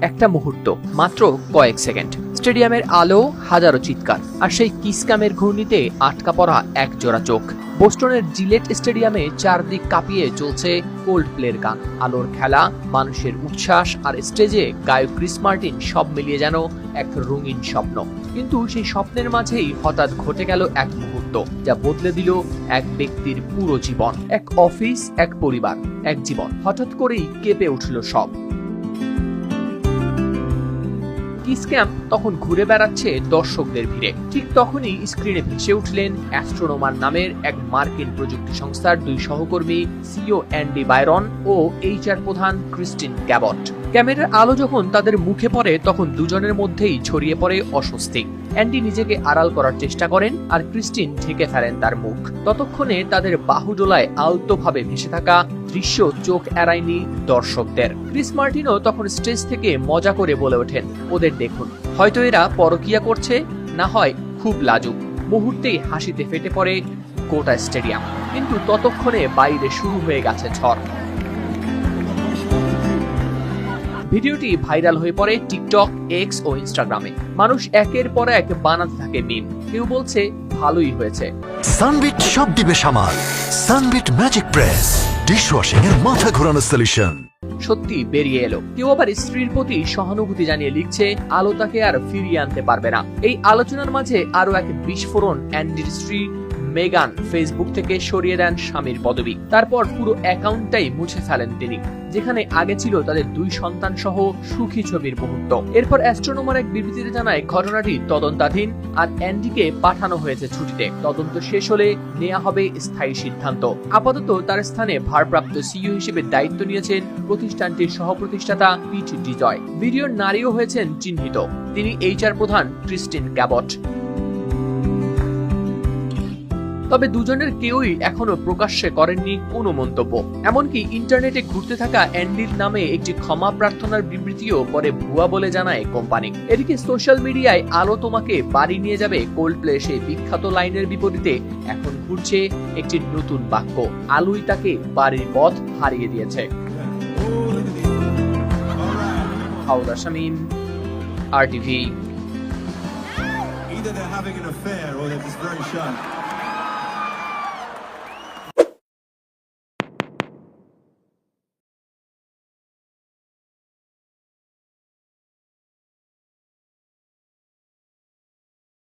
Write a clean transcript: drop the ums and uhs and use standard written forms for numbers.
একটা মুহূর্ত, মাত্র কয়েক সেকেন্ড। স্টেডিয়ামের আলো, হাজারো চিৎকার, আর সেই কিসকামের ঘূর্ণিতে আটকা পড়া এক জোড়া চোখ। বোস্টনের জিলেট স্টেডিয়ামে চারদিক কাঁপিয়ে চলছে কোল্ডপ্লের গান, আলোর খেলা, মানুষের উচ্ছ্বাস, আর স্টেজে গায়ক ক্রিস মার্টিন, সব মিলিয়ে যেন এক রঙিন স্বপ্ন। কিন্তু সেই স্বপ্নের মাঝেই হঠাৎ ঘটে গেল এক মুহূর্ত, যা বদলে দিল এক ব্যক্তির পুরো জীবন। এক অফিস, এক পরিবার, এক জীবন। হঠাৎ করেই কেঁপে উঠল সব। কিসক্যাম তখন ঘুরে বেড়াচ্ছে দর্শকদের ভিড়ে। ঠিক তখনই স্ক্রিনে ভেসে উঠলেন অ্যাস্ট্রোনোমার নামের এক মার্কিন প্রযুক্তি সংস্থার দুই সহকর্মী, সিইও অ্যান্ডি বাইরন ও এইচআর প্রধান ক্রিস্টিন ক্যাবট। ক্যামেরার আলো যখন তাদের মুখে পড়ে, তখন দুজনের মধ্যেই ছড়িয়ে পড়ে অস্বস্তি। অ্যান্ডি নিজেকে আড়াল করার চেষ্টা করেন, আর ক্রিস্টিন ঢেকে ফেলেন তার মুখ। ততক্ষণে তাদের বাহুডোলায় আলতোভাবে ভেসে থাকা দৃশ্য চোখ এড়ায়নি দর্শকদের। ক্রিস মার্টিনও তখন স্টেজ থেকে মজা করে বলে ওঠেন, ওদের দেখুন, হয়তো এরা পরকিয়া করছে, না হয় খুব লাজুক। মুহূর্তেই হাসিতে ফেটে পড়ে গোটা স্টেডিয়াম। কিন্তু ততক্ষণে বাইরে শুরু হয়ে গেছে ঝড়। ভিডিওটি ভাইরাল হয়ে পড়ে টিকটক, এক্স ও ইনস্টাগ্রামে। মানুষ একের পর এক বানাতে থাকে মিম। কেউ বলছে ভালোই হয়েছে, সানবিট সব দিবে সামাল, সানবিট ম্যাজিক প্রেস ডিশওয়াশিং এর মাথা ঘোরানো সলিউশন সত্যি বেরিয়ে এলো। কেউ আবার স্ত্রীর প্রতি সহানুভূতি জানিয়ে লিখছে, আলো তাকে আর ফিরিয়ে আনতে পারবে না। এই আলোচনার মাঝে আরো এক বিস্ফোরণ। অ্যান্ডির স্ত্রী মেগান ফেসবুক থেকে সরিয়ে দেন স্বামীর পদবি। তারপর পুরো অ্যাকাউন্টটাই মুছে ফেলেন তিনি, যেখানে আগে ছিল তাদের দুই সন্তান সহ সুখী ছবির মুহূর্ত। এরপর অ্যাস্ট্রোনোমার এক বিবৃতিতে জানায়, ঘটনাটি তদন্তাধীন আর অ্যান্ডিকে পাঠানো হয়েছে ছুটিতে। তদন্ত শেষ হলে নেওয়া হবে স্থায়ী সিদ্ধান্ত। আপাতত তার স্থানে ভারপ্রাপ্ত সিইও হিসেবে দায়িত্ব নিয়েছেন প্রতিষ্ঠানটির সহ-প্রতিষ্ঠাতা পিট ডিজয়। ভিডিওর নারীও হয়েছেন চিহ্নিত, তিনি এইচআর প্রধান ক্রিস্টিন ক্যাবট। তবে দুজনের কেউই এখনো প্রকাশ্যে করেননি কোনো মন্তব্য। এমনকি ইন্টারনেটে ঘুরতে থাকা অ্যান্ডির নামে একটি ক্ষমা প্রার্থনার বিবৃতিও পরে ভুয়া বলে জানায় কোম্পানি। এদিকে সোশ্যাল মিডিয়ায় আলো তোমাকে বাড়ি নিয়ে যাবে কোল্ডপ্লে সেই বিখ্যাত লাইনের বিপরীতে এখন ঘুরছে একটি নতুন বাক্য, আলোই তাকে বাড়ির পথ হারিয়ে দিয়েছে। হাওদা Shamim, RTV। Either they're having an affair or they're just very shy.